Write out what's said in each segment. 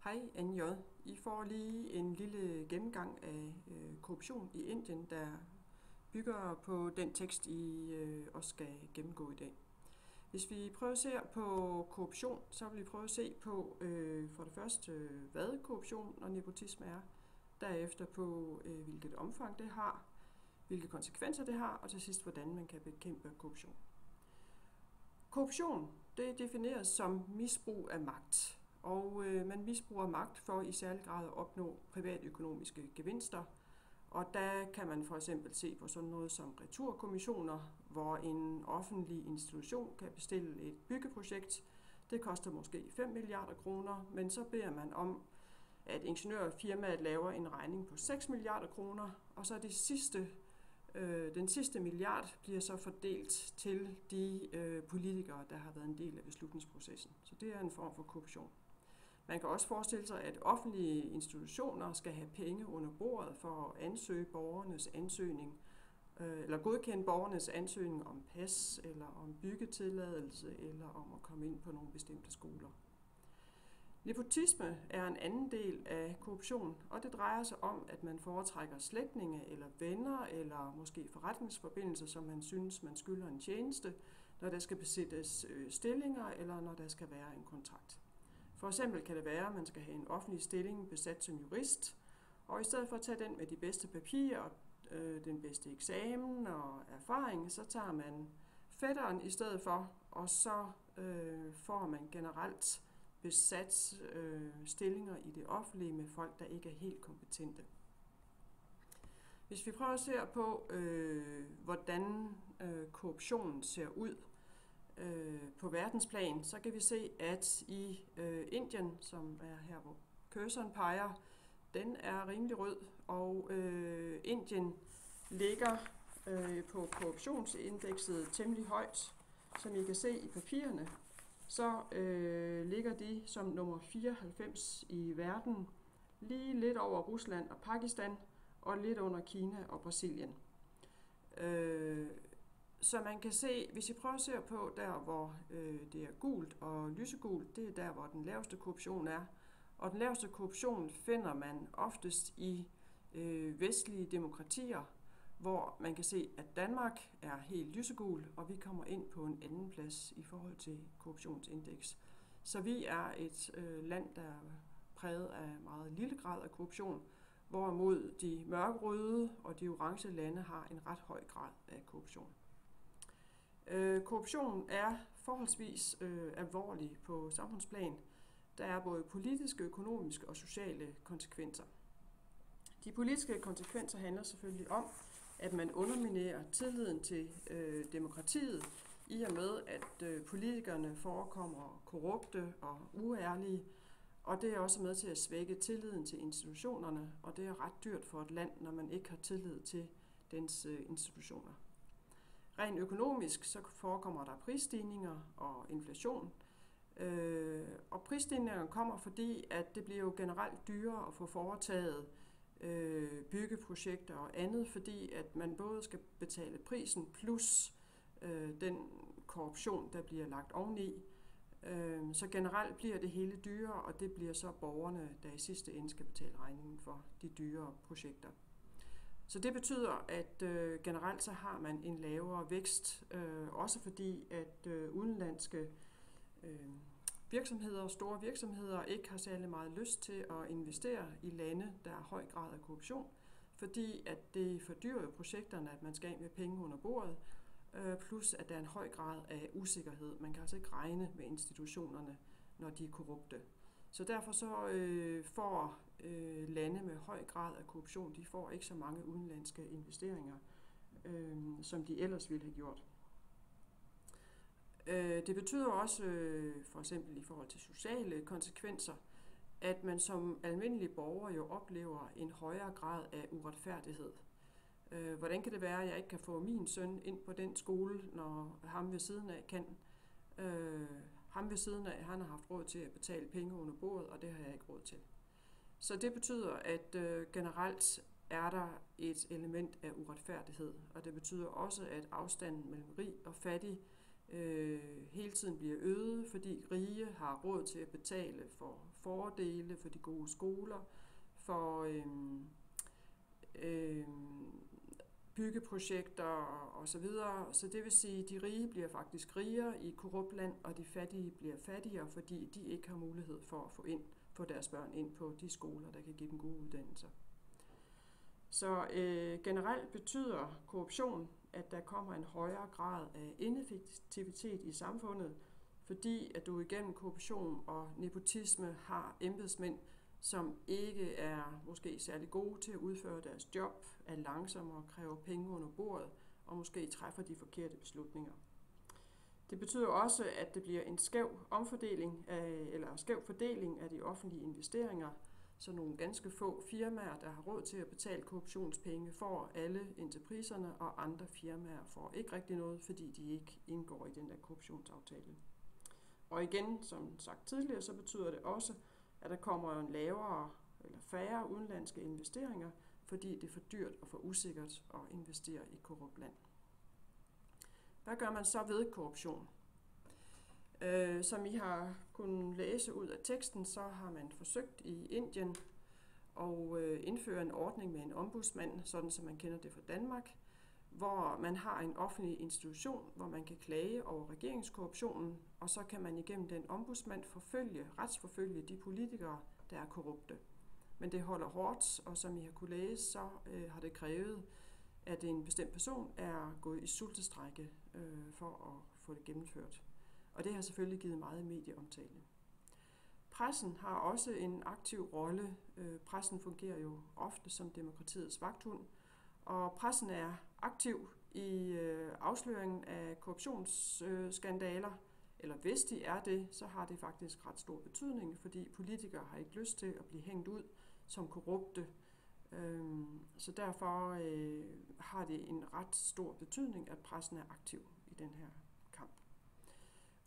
Hej NJ. I får lige en lille gennemgang af korruption i Indien, der bygger på den tekst, I også skal gennemgå i dag. Hvis vi prøver at se på korruption, så vil vi prøve at se på for det første, hvad korruption og nepotisme er, derefter på, hvilket omfang det har, hvilke konsekvenser det har, og til sidst, hvordan man kan bekæmpe korruption. Korruption, det defineres som misbrug af magt. Og man misbruger magt for i særlig grad at opnå privatøkonomiske gevinster. Og der kan man for eksempel se på sådan noget som returkommissioner, hvor en offentlig institution kan bestille et byggeprojekt. Det koster måske 5 milliarder kroner, men så beder man om, at ingeniørfirmaet laver en regning på 6 milliarder kroner, og så den sidste milliard bliver så fordelt til de politikere, der har været en del af beslutningsprocessen. Så det er en form for korruption. Man kan også forestille sig, at offentlige institutioner skal have penge under bordet for at ansøge borgernes ansøgning, eller godkende borgernes ansøgning om pas, eller om byggetilladelse, eller om at komme ind på nogle bestemte skoler. Nepotisme er en anden del af korruption, og det drejer sig om, at man foretrækker slægtninge eller venner, eller måske forretningsforbindelser, som man synes, man skylder en tjeneste, når der skal besættes stillinger, eller når der skal være en kontrakt. For eksempel kan det være, at man skal have en offentlig stilling besat som jurist, og i stedet for at tage den med de bedste papirer, den bedste eksamen og erfaring, så tager man fætteren i stedet for, og så får man generelt besat stillinger i det offentlige med folk, der ikke er helt kompetente. Hvis vi prøver at se på, hvordan korruptionen ser ud på verdensplan, så kan vi se, at i Indien, som er her, hvor cursoren peger, den er rimelig rød, og Indien ligger på korruptionsindekset temmelig højt. Som I kan se i papirerne, så ligger de som nummer 94 i verden, lige lidt over Rusland og Pakistan, og lidt under Kina og Brasilien. Så man kan se, hvis I prøver at se på der, hvor det er gult og lysegult, det er der, hvor den laveste korruption er. Og den laveste korruption finder man oftest i vestlige demokratier, hvor man kan se, at Danmark er helt lysegul, og vi kommer ind på en anden plads i forhold til korruptionsindeks. Så vi er et land, der er præget af meget lille grad af korruption, hvorimod de mørkerøde og de orange lande har en ret høj grad af korruption. Korruption er forholdsvis alvorlig på samfundsplan. Der er både politiske, økonomiske og sociale konsekvenser. De politiske konsekvenser handler selvfølgelig om, at man underminerer tilliden til demokratiet, i og med, at politikerne forekommer korrupte og uærlige, og det er også med til at svække tilliden til institutionerne, og det er ret dyrt for et land, når man ikke har tillid til dens institutioner. Rent økonomisk så forekommer der prisstigninger og inflation, og prisstigninger kommer fordi, at det bliver jo generelt dyrere at få foretaget byggeprojekter og andet, fordi at man både skal betale prisen plus den korruption, der bliver lagt oveni. Så generelt bliver det hele dyrere, og det bliver så borgerne, der i sidste ende skal betale regningen for de dyre projekter. Så det betyder, at generelt så har man en lavere vækst, også fordi at udenlandske virksomheder, store virksomheder, ikke har særlig meget lyst til at investere i lande, der har høj grad af korruption, fordi at det fordyrer projekterne, at man skal af med penge under bordet, plus at der er en høj grad af usikkerhed. Man kan altså ikke regne med institutionerne, når de er korrupte. Så derfor så får lande med høj grad af korruption, de får ikke så mange udenlandske investeringer, som de ellers ville have gjort. Det betyder også, for eksempel i forhold til sociale konsekvenser, at man som almindelig borger jo oplever en højere grad af uretfærdighed. Hvordan kan det være, at jeg ikke kan få min søn ind på den skole, når ham ved siden af kan? Ham ved siden af, han har haft råd til at betale penge under bordet, og det har jeg ikke råd til. Så det betyder, at generelt er der et element af uretfærdighed, og det betyder også, at afstanden mellem rig og fattig hele tiden bliver øget, fordi rige har råd til at betale for fordele, for de gode skoler, for byggeprojekter osv. Så det vil sige, at de rige bliver faktisk rigere i korrupt land, og de fattige bliver fattigere, fordi de ikke har mulighed for at få deres børn ind på de skoler, der kan give dem gode uddannelser. Så generelt betyder korruption, at der kommer en højere grad af ineffektivitet i samfundet, fordi at du igennem korruption og nepotisme har embedsmænd, som ikke er måske særlig gode til at udføre deres job, er langsomme og kræver penge under bordet, og måske træffer de forkerte beslutninger. Det betyder også, at det bliver en skæv fordeling af de offentlige investeringer, så nogle ganske få firmaer, der har råd til at betale korruptionspenge, får alle entrepriserne, og andre firmaer får ikke rigtig noget, fordi de ikke indgår i den der korruptionsaftale. Og igen, som sagt tidligere, så betyder det også, at der kommer en lavere eller færre udenlandske investeringer, fordi det er for dyrt og for usikkert at investere i korrupt land. Hvad gør man så ved korruption? Som I har kunnet læse ud af teksten, så har man forsøgt i Indien at indføre en ordning med en ombudsmand, sådan som man kender det fra Danmark, hvor man har en offentlig institution, hvor man kan klage over regeringskorruptionen, og så kan man igennem den ombudsmand retsforfølge de politikere, der er korrupte. Men det holder hårdt, og som I har kunne læse, så har det krævet, at en bestemt person er gået i sultestrejke for at få det gennemført. Og det har selvfølgelig givet meget medieomtale. Pressen har også en aktiv rolle. Pressen fungerer jo ofte som demokratiets vagthund, og pressen er aktiv i afsløringen af korruptionsskandaler, eller hvis de er det, så har det faktisk ret stor betydning, fordi politikere har ikke lyst til at blive hængt ud som korrupte. Så derfor har det en ret stor betydning, at pressen er aktiv i den her kamp.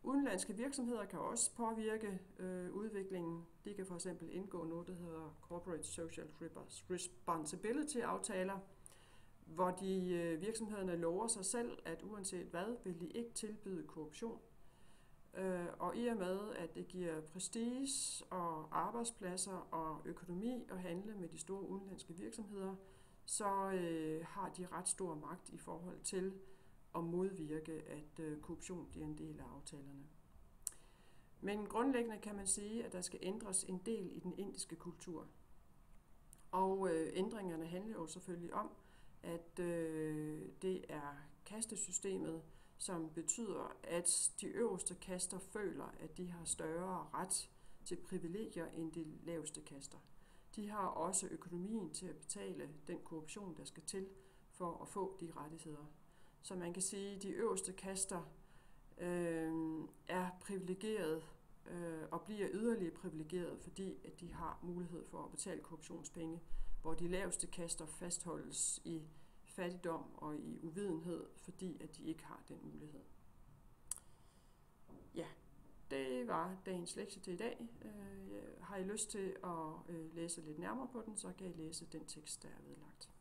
Udenlandske virksomheder kan også påvirke udviklingen. De kan for eksempel indgå noget, der hedder Corporate Social Responsibility-aftaler, hvor virksomhederne lover sig selv, at uanset hvad, vil de ikke tilbyde korruption. Og i og med, at det giver prestige og arbejdspladser og økonomi at handle med de store udenlandske virksomheder, så har de ret stor magt i forhold til at modvirke, at korruption bliver en del af aftalerne. Men grundlæggende kan man sige, at der skal ændres en del i den indiske kultur. Og ændringerne handler jo selvfølgelig om, at det er kastesystemet, som betyder, at de øverste kaster føler, at de har større ret til privilegier end de laveste kaster. De har også økonomien til at betale den korruption, der skal til for at få de rettigheder. Så man kan sige, at de øverste kaster er privilegeret og bliver yderligere privilegeret, fordi at de har mulighed for at betale korruptionspenge, hvor de laveste kaster fastholdes i fattigdom og i uvidenhed, fordi at de ikke har den mulighed. Ja, det var dagens lektie til i dag. Har I lyst til at læse lidt nærmere på den, så kan I læse den tekst, der er vedlagt.